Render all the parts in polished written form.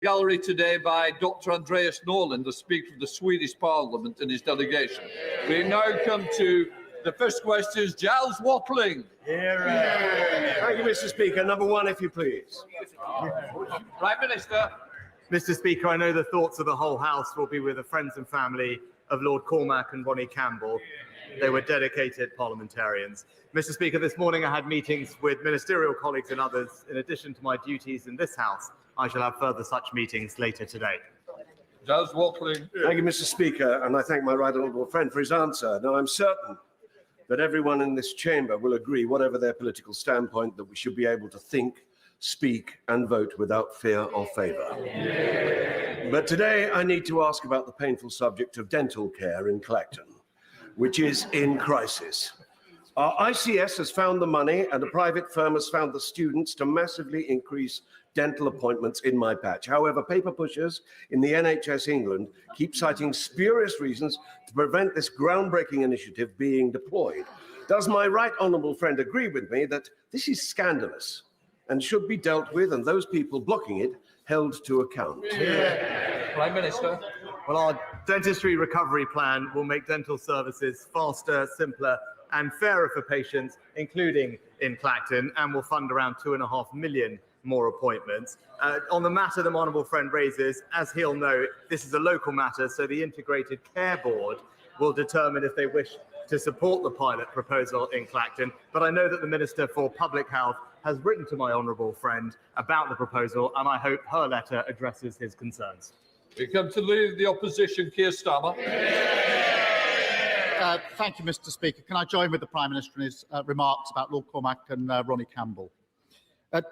Gallery today by Dr. Andreas Norlin, the Speaker of the Swedish Parliament, and his delegation. We now come to the first question. Giles Watling. Here. Thank you, Mr. Speaker. Number one, if you please. Prime Minister. Mr. Speaker, I know the thoughts of the whole House will be with the friends and family of Lord Cormac and Ronnie Campbell. They were dedicated parliamentarians. Mr. Speaker, this morning I had meetings with ministerial colleagues and others. In addition to my duties in this House, I shall have further such meetings later today. Giles Watling. Thank you, Mr. Speaker, and I thank my right honourable friend for his answer. Now, I'm certain that everyone in this chamber will agree, whatever their political standpoint, that we should be able to think, speak and vote without fear or favour. But today I need to ask about the painful subject of dental care in Clacton, which is in crisis. Our ICS has found the money and a private firm has found the students to massively increase dental appointments in my patch. However, paper pushers in the NHS England keep citing spurious reasons to prevent this groundbreaking initiative being deployed. Does my right honourable friend agree with me that this is scandalous and should be dealt with, and those people blocking it held to account? Prime Minister. Well, our dentistry recovery plan will make dental services faster, simpler and fairer for patients, including in Clacton, and will fund around 2.5 million more appointments. On the matter the honourable friend raises, as he'll know, this is a local matter, so the Integrated Care Board will determine if they wish to support the pilot proposal in Clacton. But I know that the Minister for Public Health has written to my honourable friend about the proposal, and I hope her letter addresses his concerns. We come to leader of the opposition, Keir Starmer. Thank you, Mr. Speaker. Can I join with the Prime Minister in his remarks about Lord Cormac and Ronnie Campbell?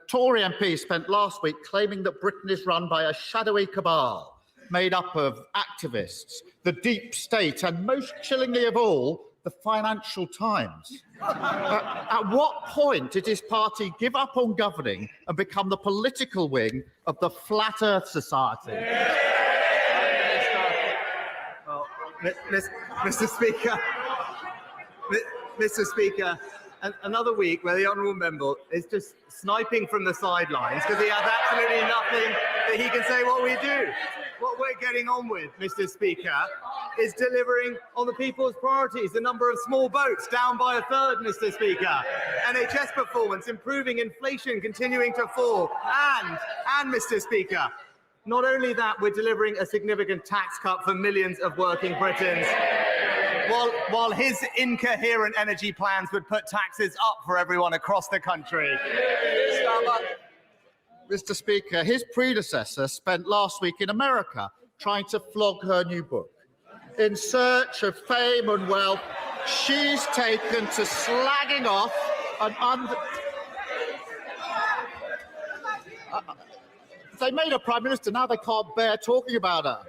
Tory MP spent last week claiming that Britain is run by a shadowy cabal made up of activists, the deep state, and most chillingly of all, the Financial Times. At what point did his party give up on governing and become the political wing of the Flat Earth Society? Well, Mr. Speaker, another week where the honourable member is just sniping from the sidelines because he has absolutely nothing that he can say what we do. What we're getting on with, Mr. Speaker, is delivering on the people's priorities. The number of small boats down by a third, Mr. Speaker. NHS performance, improving, inflation continuing to fall. And Mr. Speaker, not only that, we're delivering a significant tax cut for millions of working Britons, while his incoherent energy plans would put taxes up for everyone across the country. Mr. Speaker, his predecessor spent last week in America trying to flog her new book. In search of fame and wealth, she's taken to slagging off and they made her Prime Minister, now they can't bear talking about her.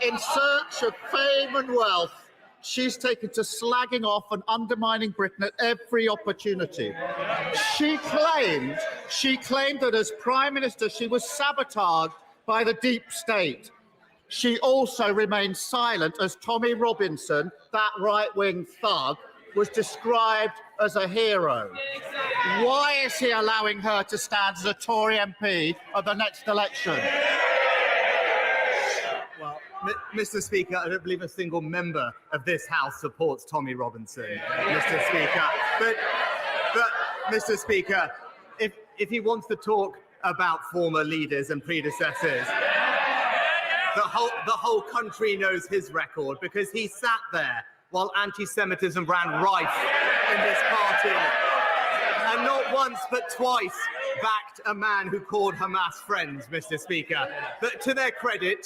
In search of fame and wealth, she's taken to slagging off and undermining Britain at every opportunity. She claimed that as Prime Minister she was sabotaged by the deep state. She also remained silent as Tommy Robinson, that right-wing thug, was described as a hero. Why is he allowing her to stand as a Tory MP at the next election? Well, Mr. Speaker, I don't believe a single member of this House supports Tommy Robinson, Mr. Speaker. But Mr. Speaker, if he wants to talk about former leaders and predecessors, the whole country knows his record because he sat there while anti-Semitism ran rife in this party, and not once but twice backed a man who called Hamas friends, Mr. Speaker. But to their credit,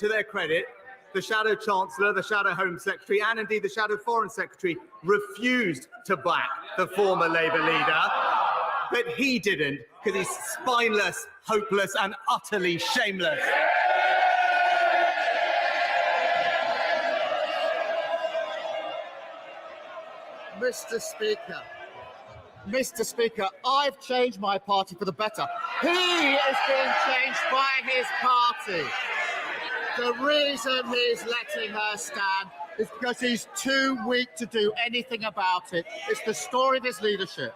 the Shadow Chancellor, the Shadow Home Secretary, and indeed the Shadow Foreign Secretary refused to back the former Labour leader. But he didn't, because he's spineless, hopeless, and utterly shameless. Mr. Speaker, I've changed my party for the better. He is being changed by his party. The reason he's letting her stand is because he's too weak to do anything about it. It's the story of his leadership.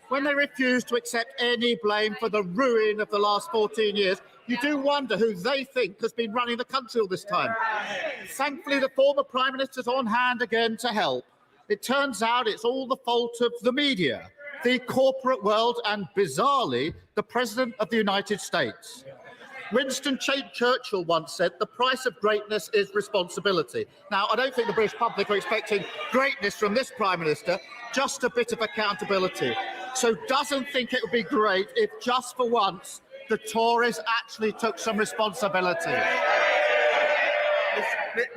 When they refused to accept any blame for the ruin of the last 14 years, you do wonder who they think has been running the country all this time. Thankfully, the former Prime Minister's on hand again to help. It turns out it's all the fault of the media, the corporate world, and bizarrely, the President of the United States. Winston Churchill once said, the price of greatness is responsibility. Now, I don't think the British public are expecting greatness from this Prime Minister, just a bit of accountability. So doesn't think it would be great if just for once the Tories actually took some responsibility.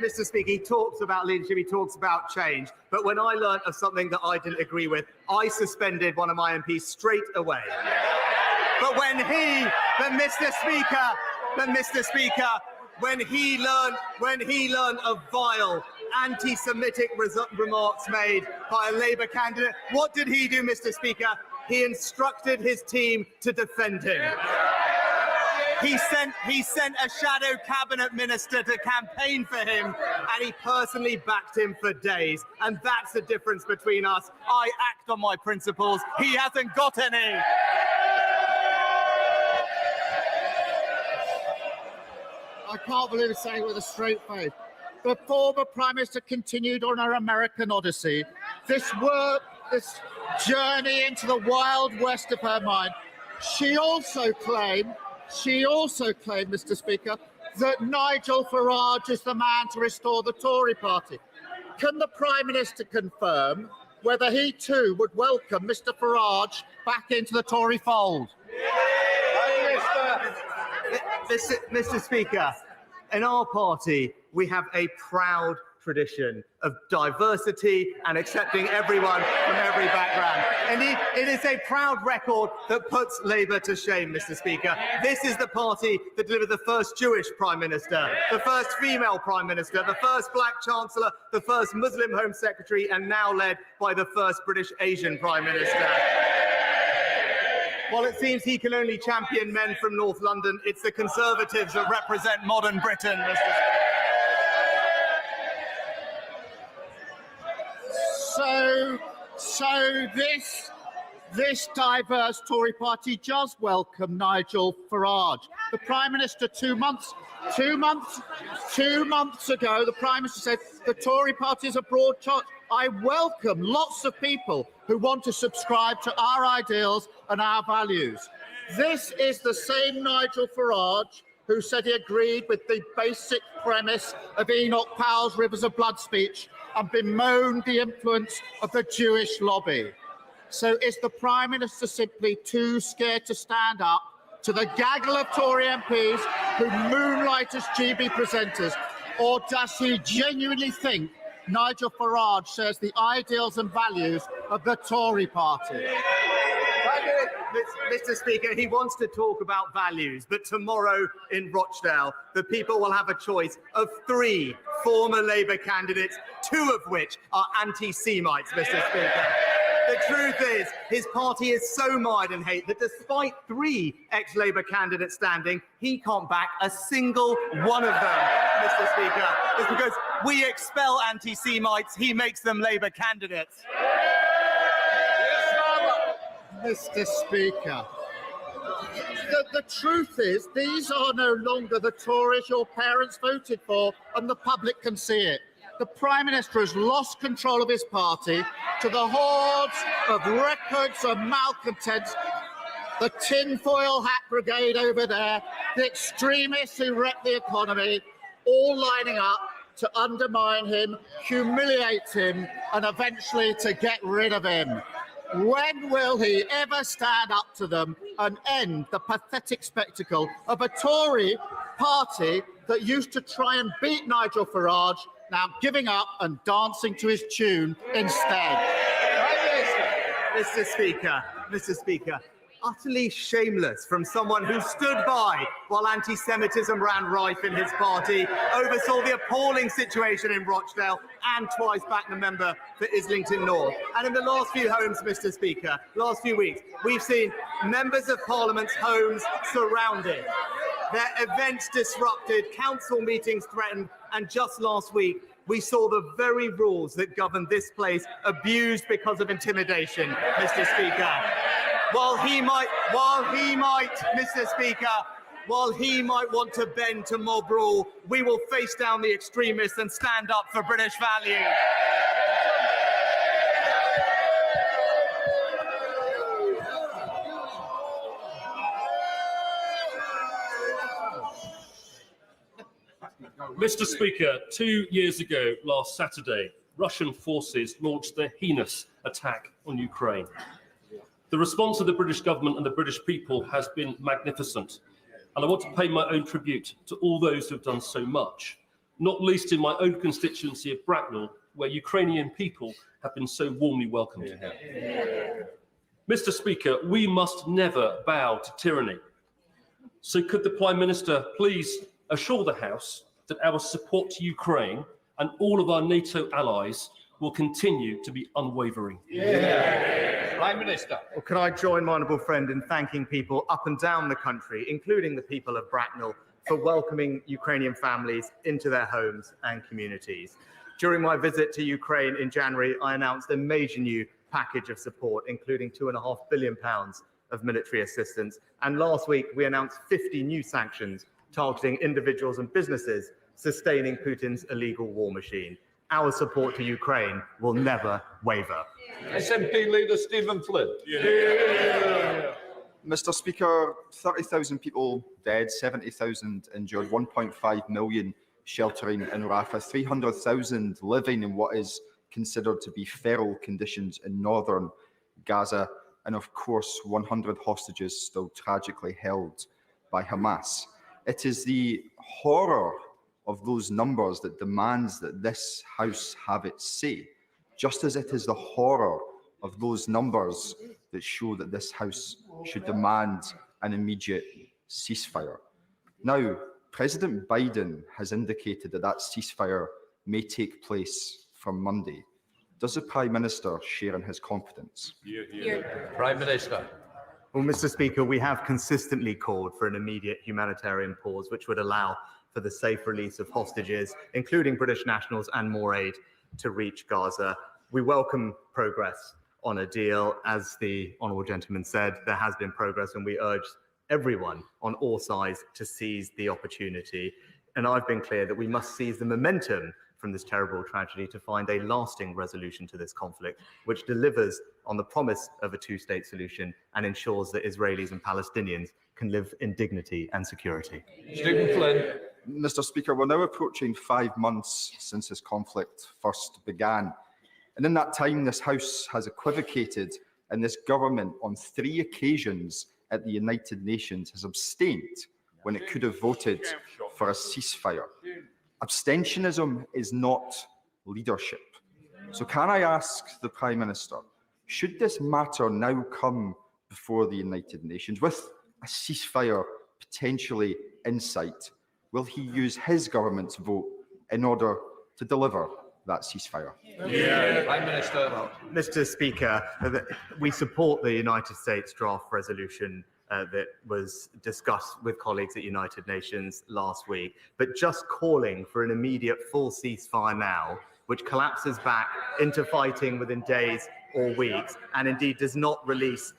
Mr. Speaker, he talks about leadership, he talks about change, but when I learnt of something that I didn't agree with, I suspended one of my MPs straight away. But Mr. Speaker, when he learned of vile anti-Semitic remarks made by a Labour candidate, what did he do, Mr. Speaker? He instructed his team to defend him. He sent a shadow cabinet minister to campaign for him, and he personally backed him for days. And that's the difference between us. I act on my principles. He hasn't got any. I can't believe it's saying with a straight face. The former Prime Minister continued on her American odyssey. This journey into the wild west of her mind. She also claimed, Mr. Speaker, that Nigel Farage is the man to restore the Tory party. Can the Prime Minister confirm whether he too would welcome Mr. Farage back into the Tory fold? Mr. Speaker, in our party, we have a proud tradition of diversity and accepting everyone from every background. Indeed, it is a proud record that puts Labour to shame, Mr. Speaker. This is the party that delivered the first Jewish Prime Minister, the first female Prime Minister, the first Black Chancellor, the first Muslim Home Secretary, and now led by the first British Asian Prime Minister. While it seems he can only champion men from North London, it's the Conservatives that represent modern Britain, Mr. Speaker. So this diverse Tory party does welcome Nigel Farage. The Prime Minister 2 months ago, the Prime Minister said the Tory party is a broad church. I welcome lots of people who want to subscribe to our ideals and our values. This is the same Nigel Farage who said he agreed with the basic premise of Enoch Powell's Rivers of Blood speech and bemoaned the influence of the Jewish lobby. So is the Prime Minister simply too scared to stand up to the gaggle of Tory MPs who moonlight as GB presenters, or does he genuinely think Nigel Farage shares the ideals and values of the Tory party? Mr. Speaker, he wants to talk about values, but tomorrow in Rochdale, the people will have a choice of 3 former Labour candidates, 2 of which are anti-Semites, Mr. Speaker. The truth is, his party is so mired in hate that despite 3 ex-Labour candidates standing, he can't back a single one of them, Mr. Speaker. It's because we expel anti-Semites, he makes them Labour candidates. Mr. Speaker, the truth is these are no longer the Tories your parents voted for, and the public can see it. The Prime Minister has lost control of his party to the hordes of records of malcontents, the tinfoil hat brigade over there, the extremists who wreck the economy, all lining up to undermine him, humiliate him, and eventually to get rid of him. When will he ever stand up to them and end the pathetic spectacle of a Tory party that used to try and beat Nigel Farage, now giving up and dancing to his tune instead? Mr. Speaker, utterly shameless from someone who stood by while anti-Semitism ran rife in his party, oversaw the appalling situation in Rochdale, and twice backed the member for Islington North. And in the last few weeks, we've seen members of Parliament's homes surrounded, their events disrupted, council meetings threatened, and just last week, we saw the very rules that govern this place abused because of intimidation, Mr. Speaker. While he might, Mr. Speaker, While he might want to bend to mob rule, we will face down the extremists and stand up for British values. Mr. Speaker, 2 years ago, last Saturday, Russian forces launched their heinous attack on Ukraine. The response of the British government and the British people has been magnificent, and I want to pay my own tribute to all those who have done so much, not least in my own constituency of Bracknell, where Ukrainian people have been so warmly welcomed. Mr. Speaker, we must never bow to tyranny. So could the Prime Minister please assure the House that our support to Ukraine and all of our NATO allies will continue to be unwavering? Prime Minister. Well, can I join my honourable friend in thanking people up and down the country, including the people of Bracknell, for welcoming Ukrainian families into their homes and communities. During my visit to Ukraine in January, I announced a major new package of support, including £2.5 billion of military assistance. And last week, we announced 50 new sanctions targeting individuals and businesses sustaining Putin's illegal war machine. Our support to Ukraine will never waver. SNP leader Stephen Flynn. Mr. Speaker, 30,000 people dead, 70,000 injured, 1.5 million sheltering in Rafah, 300,000 living in what is considered to be feral conditions in northern Gaza, and of course 100 hostages still tragically held by Hamas. It is the horror of those numbers that demands that this House have its say, just as it is the horror of those numbers that show that this House should demand an immediate ceasefire. Now, President Biden has indicated that that ceasefire may take place from Monday. Does the Prime Minister share in his confidence? Prime Minister. Well, Mr. Speaker, we have consistently called for an immediate humanitarian pause, which would allow for the safe release of hostages, including British nationals, and more aid to reach Gaza. We welcome progress on a deal. As the honourable gentleman said, there has been progress, and we urge everyone on all sides to seize the opportunity. And I've been clear that we must seize the momentum from this terrible tragedy to find a lasting resolution to this conflict, which delivers on the promise of a two-state solution and ensures that Israelis and Palestinians can live in dignity and security. Stephen Flynn. Mr. Speaker, we're now approaching 5 months since this conflict first began. And in that time, this House has equivocated, and this government on 3 occasions at the United Nations has abstained when it could have voted for a ceasefire. Abstentionism is not leadership. So can I ask the Prime Minister, should this matter now come before the United Nations with a ceasefire potentially in sight, will he use his government's vote in order to deliver that ceasefire? Prime Minister. Well, Mr. Speaker, we support the United States draft resolution that was discussed with colleagues at United Nations last week, but just calling for an immediate full ceasefire now, which collapses back into fighting within days or weeks, and indeed does not release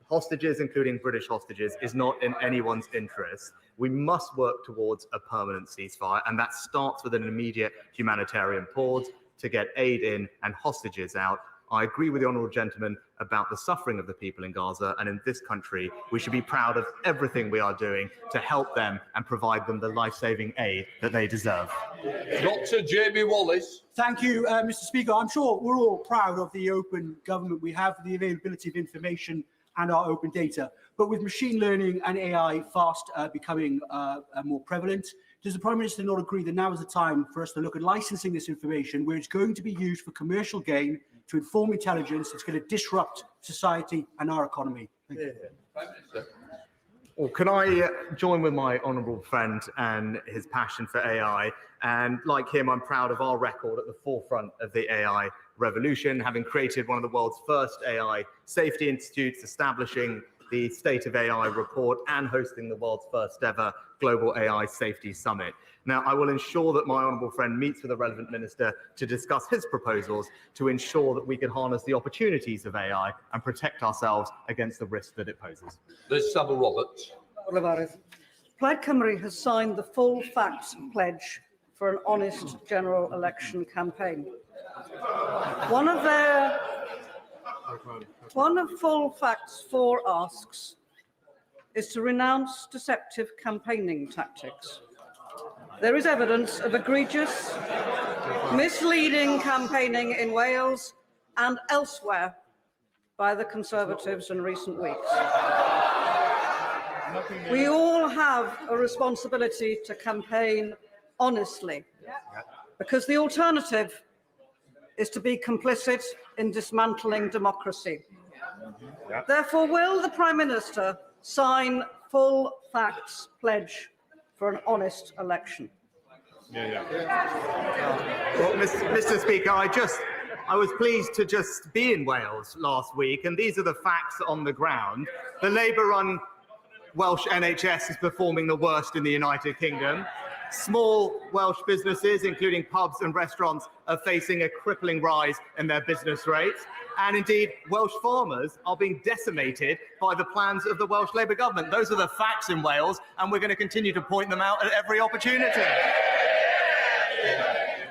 hostages, including British hostages, is not in anyone's interest. We must work towards a permanent ceasefire, and that starts with an immediate humanitarian pause to get aid in and hostages out. I agree with the honourable gentleman about the suffering of the people in Gaza, and in this country, we should be proud of everything we are doing to help them and provide them the life-saving aid that they deserve. Dr. Jamie Wallace. Thank you, Mr. Speaker. I'm sure we're all proud of the open government we have, the availability of information and our open data. But with machine learning and AI fast becoming more prevalent, does the Prime Minister not agree that now is the time for us to look at licensing this information where it's going to be used for commercial gain to inform intelligence that's going to disrupt society and our economy? Thank you. Prime Minister. Well, can I join with my honourable friend and his passion for AI? And like him, I'm proud of our record at the forefront of the AI revolution, having created one of the world's first AI safety institutes, establishing the State of AI report, and hosting the world's first ever Global AI Safety Summit. Now, I will ensure that my honourable friend meets with the relevant minister to discuss his proposals to ensure that we can harness the opportunities of AI and protect ourselves against the risks that it poses. There's Samuel Roberts. Plaid Cymru has signed the full facts pledge for an honest general election campaign. One of full facts 4 asks is to renounce deceptive campaigning tactics. There is evidence of egregious, misleading campaigning in Wales and elsewhere by the Conservatives in recent weeks. We all have a responsibility to campaign honestly, because the alternative is to be complicit in dismantling democracy. Therefore, will the Prime Minister sign full facts pledge for an honest election? Well, Mr. Speaker, I was pleased to just be in Wales last week, and these are the facts on the ground. The Labour-run Welsh NHS is performing the worst in the United Kingdom. Small Welsh businesses, including pubs and restaurants, are facing a crippling rise in their business rates. And indeed, Welsh farmers are being decimated by the plans of the Welsh Labour government. Those are the facts in Wales, and we're going to continue to point them out at every opportunity.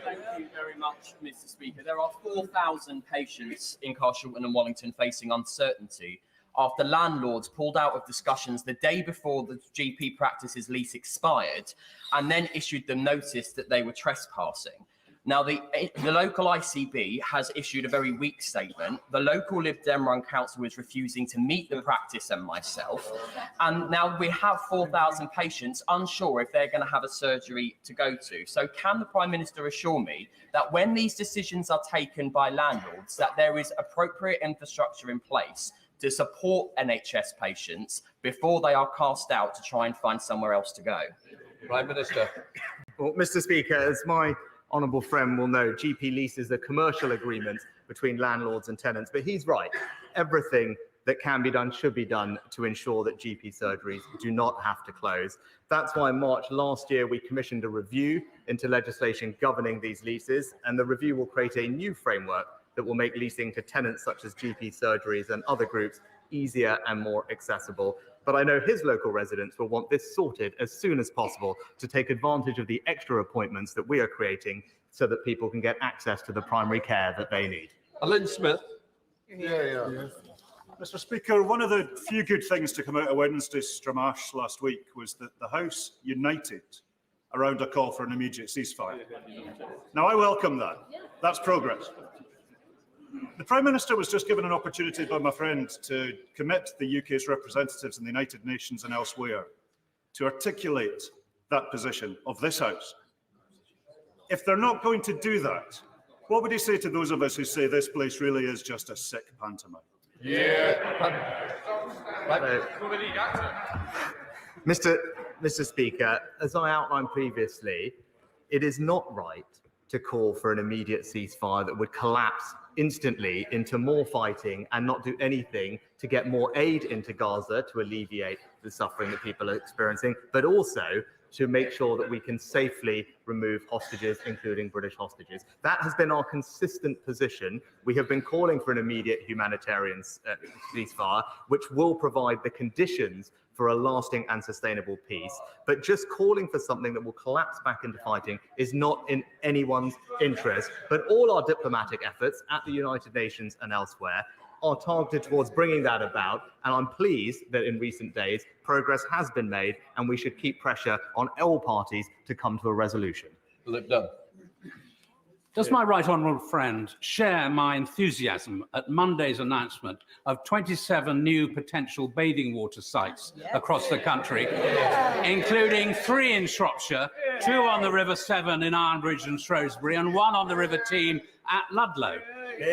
Thank you very much, Mr. Speaker. There are 4,000 patients in Carshalton and Wallington facing uncertainty after landlords pulled out of discussions the day before the GP practice's lease expired and then issued them notice that they were trespassing. Now, the local ICB has issued a very weak statement. The local Lib Dem run council is refusing to meet the practice and myself. And now we have 4,000 patients unsure if they're going to have a surgery to go to. So can the Prime Minister assure me that when these decisions are taken by landlords, that there is appropriate infrastructure in place to support NHS patients before they are cast out to try and find somewhere else to go? Prime Minister. Well, Mr. Speaker, as my honourable friend will know, GP leases are commercial agreements between landlords and tenants, but he's right. Everything that can be done should be done to ensure that GP surgeries do not have to close. That's why in March last year, we commissioned a review into legislation governing these leases, and the review will create a new framework that will make leasing to tenants such as GP surgeries and other groups easier and more accessible. But I know his local residents will want this sorted as soon as possible to take advantage of the extra appointments that we are creating so that people can get access to the primary care that they need. Alan Smith. Mr. Speaker, one of the few good things to come out of Wednesday's Stramash last week was that the House united around a call for an immediate ceasefire. Now, I welcome that. That's progress. The Prime Minister was just given an opportunity by my friend to commit the UK's representatives in the United Nations and elsewhere to articulate that position of this House. If they're not going to do that, what would he say to those of us who say this place really is just a sick pantomime? Mr. Speaker, as I outlined previously, it is not right to call for an immediate ceasefire that would collapse instantly into more fighting and not do anything to get more aid into Gaza to alleviate the suffering that people are experiencing, but also to make sure that we can safely remove hostages, including British hostages. That has been our consistent position. We have been calling for an immediate humanitarian ceasefire, which will provide the conditions for a lasting and sustainable peace. But just calling for something that will collapse back into fighting is not in anyone's interest. But all our diplomatic efforts at the United Nations and elsewhere are targeted towards bringing that about, and I'm pleased that in recent days progress has been made, and we should keep pressure on all parties to come to a resolution. Does my right honourable friend share my enthusiasm at Monday's announcement of 27 new potential bathing water sites across the country, including 3 in Shropshire, 2 on the River Severn in Ironbridge and Shrewsbury, and 1 on the River Team at Ludlow?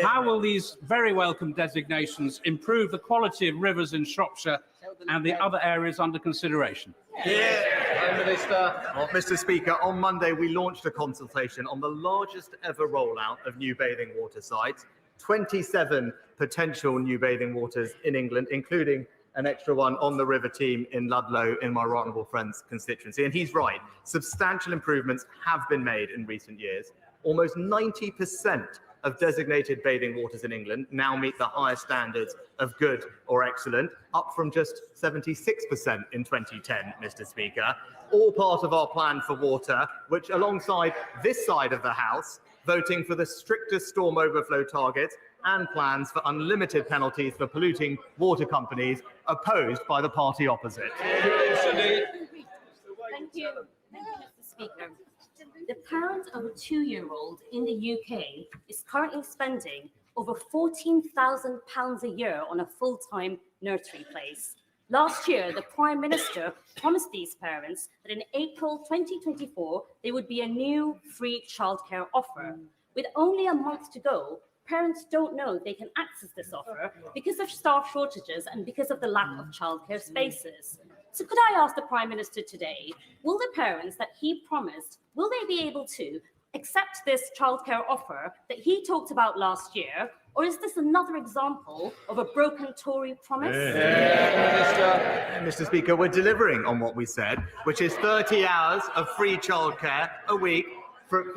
How will these very welcome designations improve the quality of rivers in Shropshire and the other areas under consideration? Well, Mr. Speaker, on Monday we launched a consultation on the largest ever rollout of new bathing water sites, 27 potential new bathing waters in England, including an extra one on the River Team in Ludlow in my right honourable friend's constituency. And he's right, substantial improvements have been made in recent years. Almost 90% of designated bathing waters in England now meet the highest standards of good or excellent, up from just 76% in 2010, Mr. Speaker. All part of our plan for water, which alongside this side of the House, voting for the strictest storm overflow targets and plans for unlimited penalties for polluting water companies, opposed by the party opposite. Thank you, Mr. Speaker. The parent of a 2-year-old in the UK is currently spending over £14,000 a year on a full-time nursery place. Last year, the Prime Minister promised these parents that in April 2024, there would be a new free childcare offer. With only a month to go, parents don't know they can access this offer because of staff shortages and because of the lack of childcare spaces. So could I ask the Prime Minister today, will the parents that he promised, will they be able to accept this childcare offer that he talked about last year, or is this another example of a broken Tory promise? Mr. Speaker, we're delivering on what we said, which is 30 hours of free childcare a week for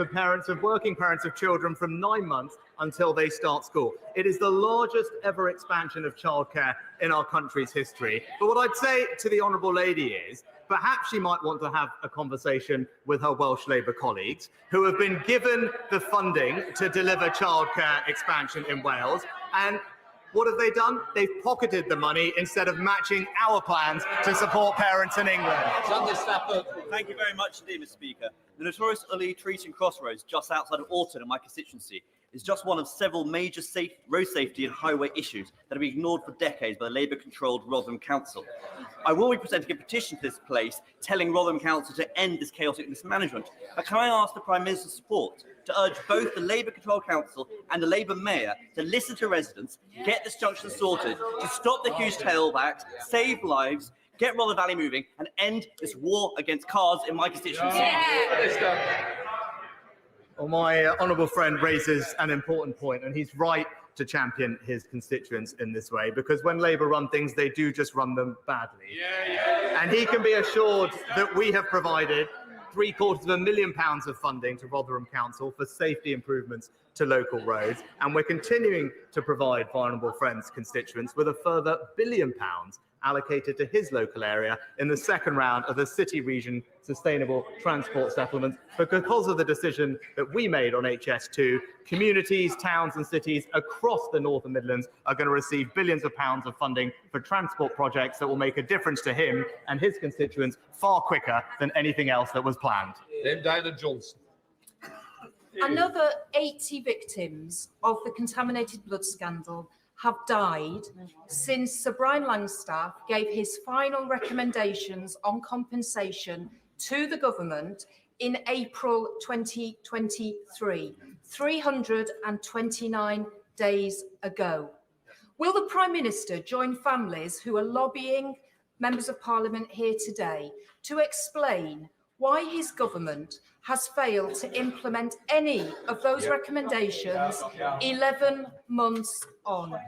working parents of children from 9 months until they start school. It is the largest ever expansion of childcare in our country's history. But what I'd say to the honourable lady is, perhaps she might want to have a conversation with her Welsh Labour colleagues who have been given the funding to deliver childcare expansion in Wales. And what have they done? They've pocketed the money instead of matching our plans to support parents in England. Thank you very much indeed, Mr. Speaker. The notorious Uli Treaton Crossroads, just outside of Alton in my constituency, is just one of several major road safety and highway issues that have been ignored for decades by the Labour-controlled Rotherham Council. I will be presenting a petition to this place telling Rotherham Council to end this chaotic mismanagement. But can I ask the Prime Minister's support to urge both the Labour-controlled Council and the Labour Mayor to listen to residents, get this junction sorted, to stop the huge tailbacks, save lives, get Rother Valley moving, and end this war against cars in my constituency? Well, my honourable friend raises an important point, and he's right to champion his constituents in this way, because when Labour run things, they do just run them badly. And he can be assured that we have provided £750,000 of funding to Rotherham Council for safety improvements to local roads, and we're continuing to provide vulnerable friends' constituents with a further £1 billion allocated to his local area in the second round of the City Region Sustainable Transport Settlement. Because of the decision that we made on HS2, communities, towns and cities across the North and Midlands are going to receive billions of pounds of funding for transport projects that will make a difference to him and his constituents far quicker than anything else that was planned. Diana Johnson. Another 80 victims of the contaminated blood scandal have died since Sir Brian Langstaff gave his final recommendations on compensation to the government in April 2023, 329 days ago. Will the Prime Minister join families who are lobbying members of Parliament here today to explain why his government has failed to implement any of those recommendations 11 months on?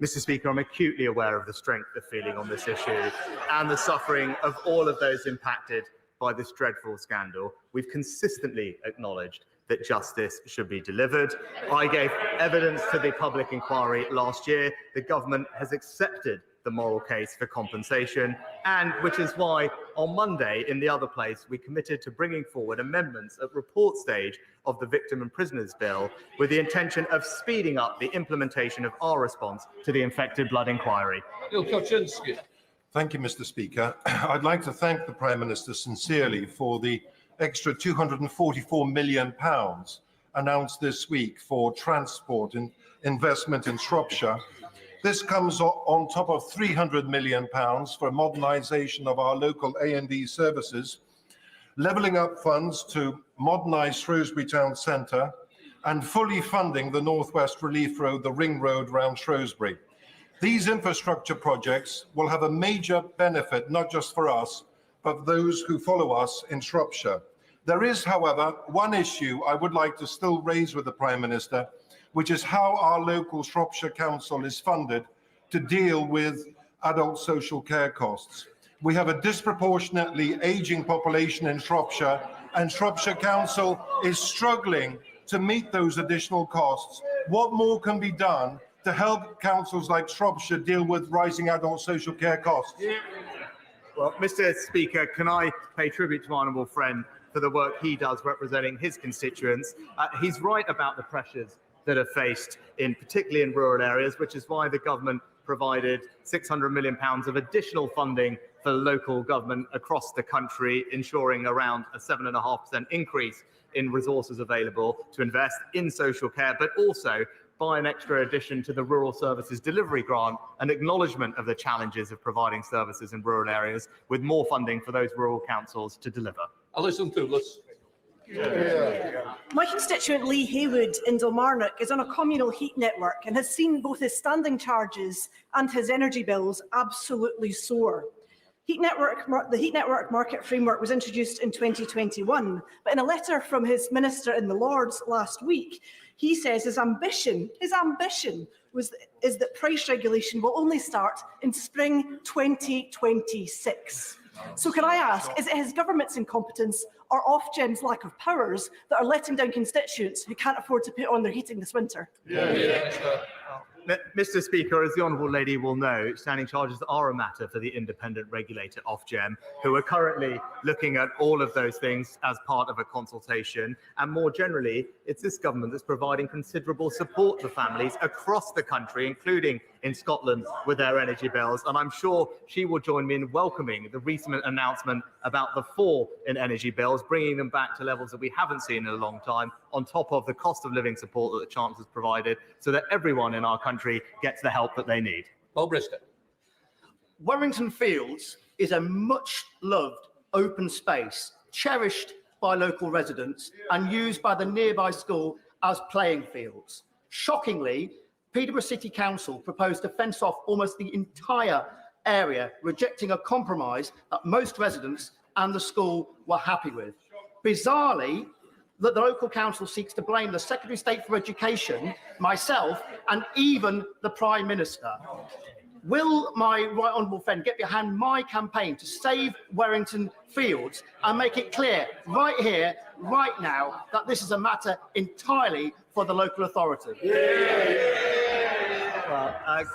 Mr. Speaker, I'm acutely aware of the strength of feeling on this issue and the suffering of all of those impacted by this dreadful scandal. We've consistently acknowledged that justice should be delivered. I gave evidence to the public inquiry last year. The government has accepted the moral case for compensation, and which is why on Monday in the other place we committed to bringing forward amendments at report stage of the Victim and Prisoners Bill with the intention of speeding up the implementation of our response to the infected blood inquiry. Neil Kaczynski. Thank you, Mr. Speaker. I'd like to thank the Prime Minister sincerely for the extra £244 million announced this week for transport and investment in Shropshire. This comes on top of £300 million for modernisation of our local A&D services, levelling up funds to modernise Shrewsbury Town Centre, and fully funding the North West Relief Road, the Ring Road round Shrewsbury. These infrastructure projects will have a major benefit, not just for us, but those who follow us in Shropshire. There is, however, one issue I would like to still raise with the Prime Minister, which is how our local Shropshire Council is funded to deal with adult social care costs. We have a disproportionately ageing population in Shropshire, and Shropshire Council is struggling to meet those additional costs. What more can be done to help councils like Shropshire deal with rising adult social care costs? Well, Mr. Speaker, can I pay tribute to my honourable friend for the work he does representing his constituents? He's right about the pressures that are faced particularly in rural areas, which is why the government provided £600 million of additional funding for local government across the country, ensuring around a 7.5% increase in resources available to invest in social care, but also by an extra addition to the Rural Services Delivery Grant, an acknowledgement of the challenges of providing services in rural areas, with more funding for those rural councils to deliver. Alison Thewlis. My constituent Lee Haywood in Kilmarnock is on a communal heat network and has seen both his standing charges and his energy bills absolutely soar. The Heat Network Market Framework was introduced in 2021, but in a letter from his minister in the Lords last week, he says his ambition is that price regulation will only start in spring 2026. So can I ask, is it his government's incompetence or Ofgem's lack of powers that are letting down constituents who can't afford to put on their heating this winter? Mr. Speaker, as the honourable lady will know, standing charges are a matter for the independent regulator Ofgem, who are currently looking at all of those things as part of a consultation. And more generally, it's this government that's providing considerable support to families across the country, including in Scotland, with their energy bills. And I'm sure she will join me in welcoming the recent announcement about the fall in energy bills, bringing them back to levels that we haven't seen in a long time, on top of the cost of living support that the Chancellor's provided, so that everyone in our country gets the help that they need. Bob Brister. Warrington Fields is a much-loved open space, cherished by local residents and used by the nearby school as playing fields. Shockingly, Peterborough City Council proposed to fence off almost the entire area, rejecting a compromise that most residents and the school were happy with. Bizarrely, that the local council seeks to blame the Secretary of State for Education, myself, and even the Prime Minister. Will my right honourable friend get behind my campaign to save Warrington Fields and make it clear right here, right now, that this is a matter entirely for the local authority?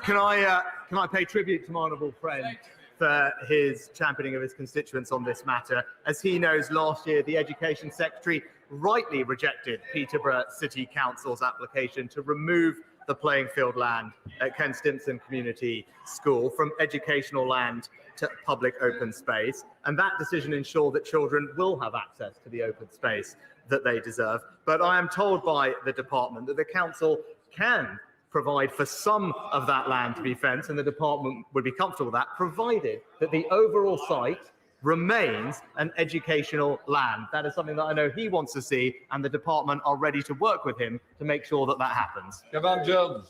Can I pay tribute to my honourable friend for his championing of his constituents on this matter? As he knows, last year the Education Secretary rightly rejected Peterborough City Council's application to remove the playing field land at Ken Stimpson Community School from educational land to public open space. And that decision ensured that children will have access to the open space that they deserve. But I am told by the department that the council can provide for some of that land to be fenced, and the department would be comfortable with that, provided that the overall site remains an educational land. That is something that I know he wants to see, and the department are ready to work with him to make sure that that happens. Evan Jones.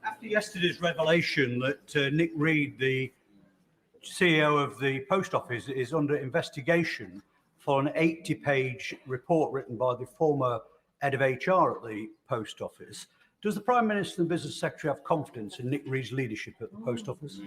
After yesterday's revelation that Nick Reed, the CEO of the Post Office, is under investigation for an 80-page report written by the former head of HR at the Post Office, does the Prime Minister and Business Secretary have confidence in Nick Reed's leadership at the Post Office?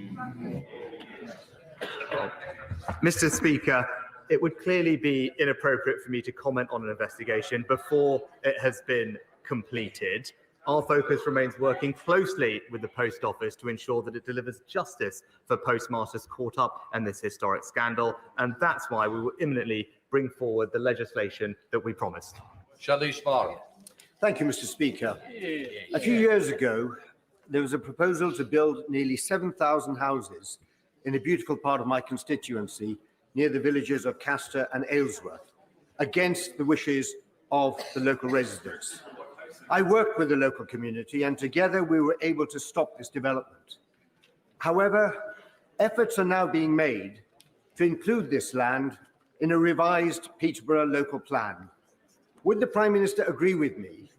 Mr. Speaker, it would clearly be inappropriate for me to comment on an investigation before it has been completed. Our focus remains working closely with the Post Office to ensure that it delivers justice for postmasters caught up in this historic scandal, and that's why we will imminently bring forward the legislation that we promised. Shalish Farah. Thank you, Mr. Speaker. A few years ago, there was a proposal to build nearly 7,000 houses in a beautiful part of my constituency near the villages of Castor and Aylesworth, against the wishes of the local residents. I worked with the local community, and together we were able to stop this development. However, efforts are now being made to include this land in a revised Peterborough local plan. Would the Prime Minister agree with me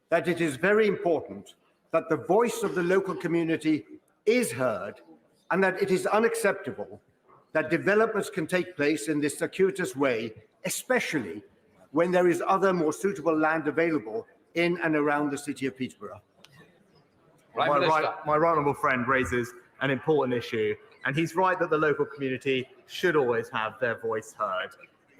that it is very important that the voice of the local community is heard, and that it is unacceptable that developments can take place in this circuitous way, especially when there is other more suitable land available in and around the city of Peterborough? My right honourable friend raises an important issue, and he's right that the local community should always have their voice heard.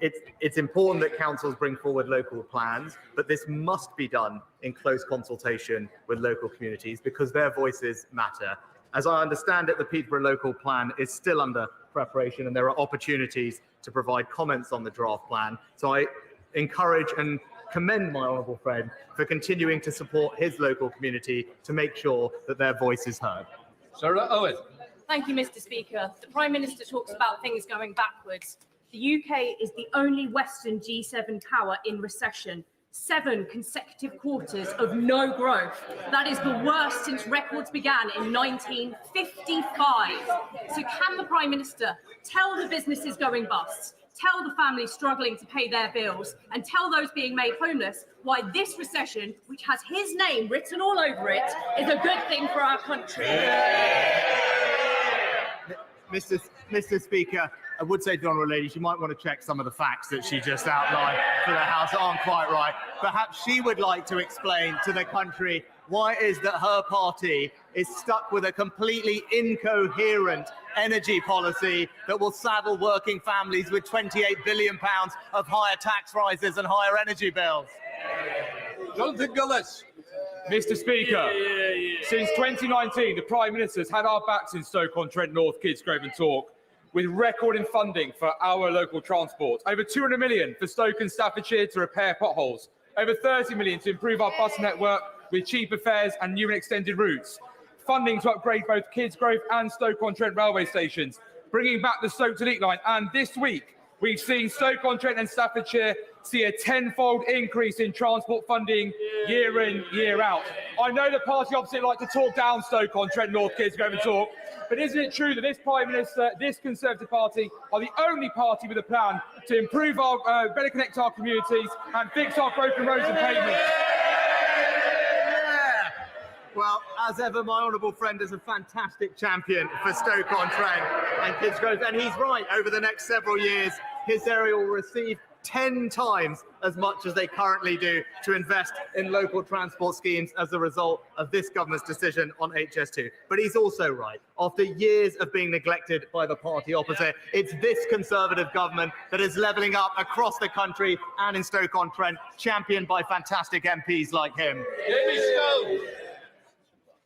It's important that councils bring forward local plans, but this must be done in close consultation with local communities because their voices matter. As I understand it, the Peterborough local plan is still under preparation and there are opportunities to provide comments on the draft plan. So I encourage and commend my honourable friend for continuing to support his local community to make sure that their voice is heard. Sarah Owen. Thank you, Mr. Speaker. The Prime Minister talks about things going backwards. The UK is the only Western G7 power in recession. 7 consecutive quarters of no growth. That is the worst since records began in 1955. So can the Prime Minister tell the businesses going bust, tell the families struggling to pay their bills, and tell those being made homeless why this recession, which has his name written all over it, is a good thing for our country? Mr. Speaker, I would say to the honourable lady, she might want to check some of the facts that she just outlined for the House that aren't quite right. Perhaps she would like to explain to the country why it is that her party is stuck with a completely incoherent energy policy that will saddle working families with £28 billion of higher tax rises and higher energy bills. Jonathan Gillis. Mr. Speaker, since 2019, the Prime Minister's had our backs in Stoke-on-Trent North, Kidsgrove and Torque, with record in funding for our local transport. Over 200 million for Stoke and Staffordshire to repair potholes. Over 30 million to improve our bus network with cheaper fares and new and extended routes. Funding to upgrade both Kidsgrove and Stoke-on-Trent railway stations. Bringing back the Stoke to Leek line. And this week, we've seen Stoke-on-Trent and Staffordshire see a 10-fold increase in transport funding year in, year out. I know the party opposite like to talk down Stoke-on-Trent North, Kidsgrove and Talk, but isn't it true that this Prime Minister, this Conservative Party, are the only party with a plan to improve our, better connect our communities and fix our broken roads and pavements? Well, as ever, my honourable friend is a fantastic champion for Stoke-on-Trent and Kidsgrove, and he's right. Over the next several years, his area will receive 10 times as much as they currently do to invest in local transport schemes as a result of this government's decision on HS2. But he's also right. After years of being neglected by the party opposite, it's this Conservative government that is levelling up across the country and in Stoke-on-Trent, championed by fantastic MPs like him.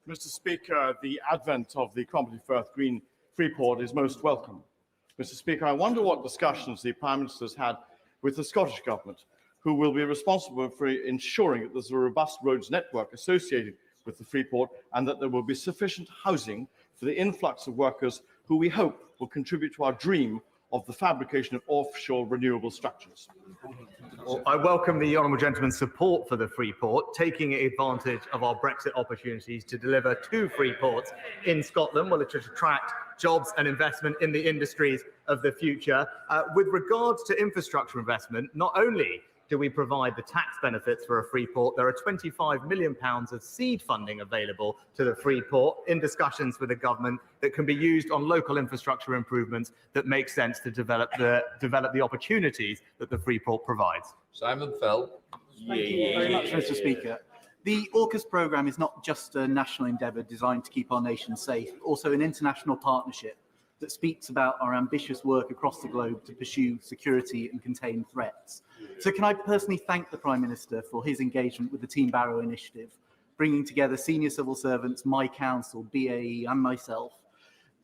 Mr. Speaker, the advent of the Company Firth Green Freeport is most welcome. Mr. Speaker, I wonder what discussions the Prime Minister has had with the Scottish Government, who will be responsible for ensuring that there's a robust roads network associated with the Freeport and that there will be sufficient housing for the influx of workers who we hope will contribute to our dream of the fabrication of offshore renewable structures. Well, I welcome the honourable gentleman's support for the Freeport, taking advantage of our Brexit opportunities to deliver 2 Freeports in Scotland, which will attract jobs and investment in the industries of the future. With regards to infrastructure investment, not only do we provide the tax benefits for a Freeport, there are £25 million of seed funding available to the Freeport in discussions with the government that can be used on local infrastructure improvements that make sense to develop the opportunities that the Freeport provides. Simon Fell. Thank you very much, Mr. Speaker. The AUKUS programme is not just a national endeavour designed to keep our nation safe, but also an international partnership that speaks about our ambitious work across the globe to pursue security and contain threats. So can I personally thank the Prime Minister for his engagement with the Team Barrow initiative, bringing together senior civil servants, my council, BAE and myself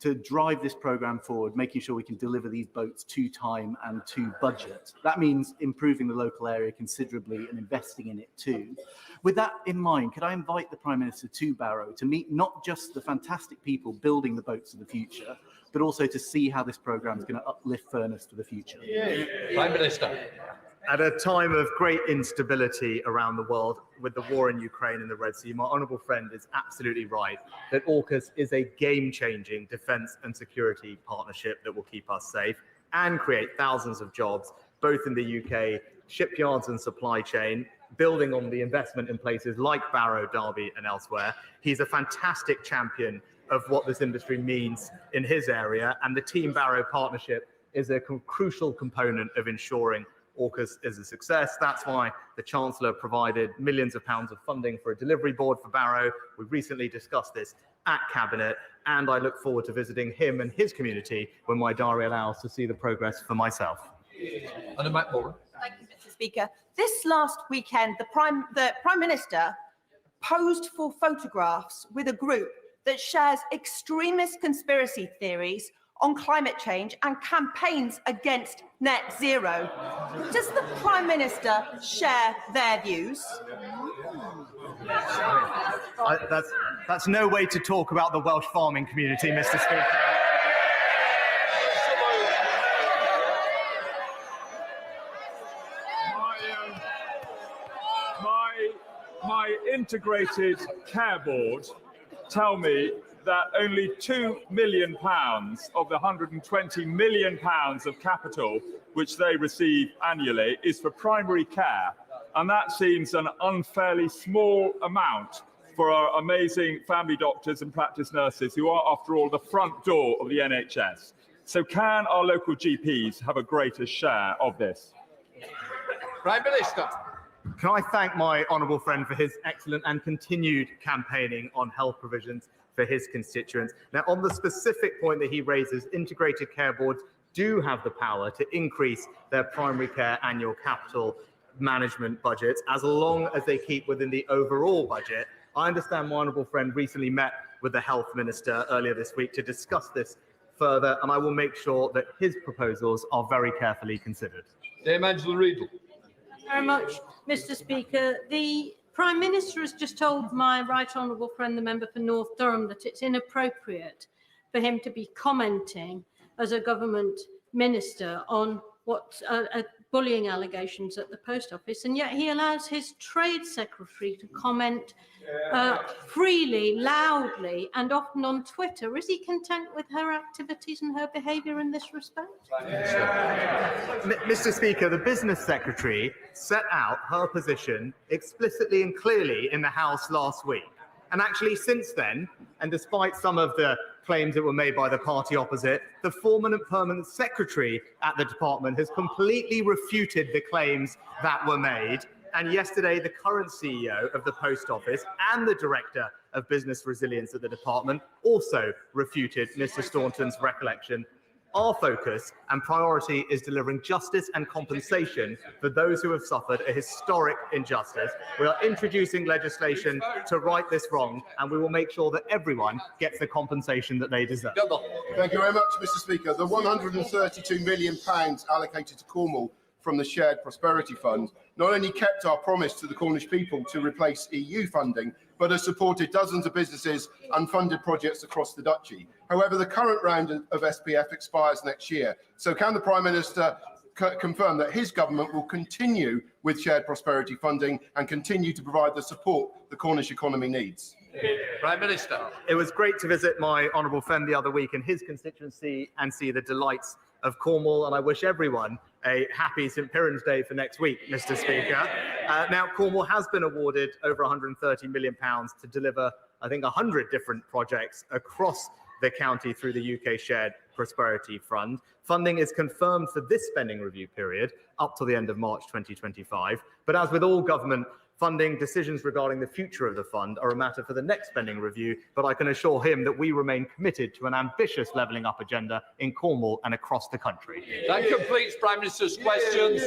to drive this programme forward, making sure we can deliver these boats to time and to budget. That means improving the local area considerably and investing in it too. With that in mind, could I invite the Prime Minister to Barrow to meet not just the fantastic people building the boats of the future, but also to see how this programme is going to uplift Furness for the future. Prime Minister. At a time of great instability around the world with the war in Ukraine and the Red Sea, my honourable friend is absolutely right that AUKUS is a game-changing defence and security partnership that will keep us safe and create thousands of jobs, both in the UK, shipyards and supply chain, building on the investment in places like Barrow, Derby and elsewhere. He's a fantastic champion of what this industry means in his area, and the Team Barrow partnership is a crucial component of ensuring AUKUS is a success. That's why the Chancellor provided millions of pounds of funding for a delivery board for Barrow. We recently discussed this at Cabinet, and I look forward to visiting him and his community when my diary allows to see the progress for myself. Anna McMorgan. Thank you, Mr. Speaker. This last weekend, the Prime Minister posed for photographs with a group that shares extremist conspiracy theories on climate change and campaigns against net zero. Does the Prime Minister share their views? That's no way to talk about the Welsh farming community, Mr. Speaker. My integrated care board tell me that only £2 million of the £120 million of capital which they receive annually is for primary care. And that seems an unfairly small amount for our amazing family doctors and practice nurses who are, after all, the front door of the NHS. So can our local GPs have a greater share of this? Prime Minister. Can I thank my honourable friend for his excellent and continued campaigning on health provisions for his constituents. Now, on the specific point that he raises, integrated care boards do have the power to increase their primary care annual capital management budgets as long as they keep within the overall budget. I understand my honourable friend recently met with the health minister earlier this week to discuss this further, and I will make sure that his proposals are very carefully considered. Dame Angela Riedel. Very much, Mr. Speaker. The Prime Minister has just told my right honourable friend, the member for North Durham, that it's inappropriate for him to be commenting as a government minister on what bullying allegations at the post office, and yet he allows his trade secretary to comment freely, loudly, and often on Twitter. Is he content with her activities and her behaviour in this respect? Mr. Speaker, the business secretary set out her position explicitly and clearly in the House last week. And actually, since then, and despite some of the claims that were made by the party opposite, the former and permanent secretary at the department has completely refuted the claims that were made. And yesterday, the current CEO of the Post Office and the Director of Business Resilience at the department also refuted Mr. Staunton's recollection. Our focus and priority is delivering justice and compensation for those who have suffered a historic injustice. We are introducing legislation to right this wrong, and we will make sure that everyone gets the compensation that they deserve. Thank you very much, Mr. Speaker. The £132 million allocated to Cornwall from the Shared Prosperity Fund not only kept our promise to the Cornish people to replace EU funding, but has supported dozens of businesses and funded projects across the Duchy. However, the current round of SPF expires next year. So can the Prime Minister confirm that his government will continue with shared prosperity funding and continue to provide the support the Cornish economy needs? Prime Minister. It was great to visit my honourable friend the other week in his constituency and see the delights of Cornwall, and I wish everyone a happy St Piran's Day for next week, Mr. Speaker. Now, Cornwall has been awarded over £130 million to deliver, I think, 100 different projects across the county through the UK Shared Prosperity Fund. Funding is confirmed for this spending review period up to the end of March 2025. But as with all government funding, decisions regarding the future of the fund are a matter for the next spending review, but I can assure him that we remain committed to an ambitious levelling up agenda in Cornwall and across the country. That completes Prime Minister's questions.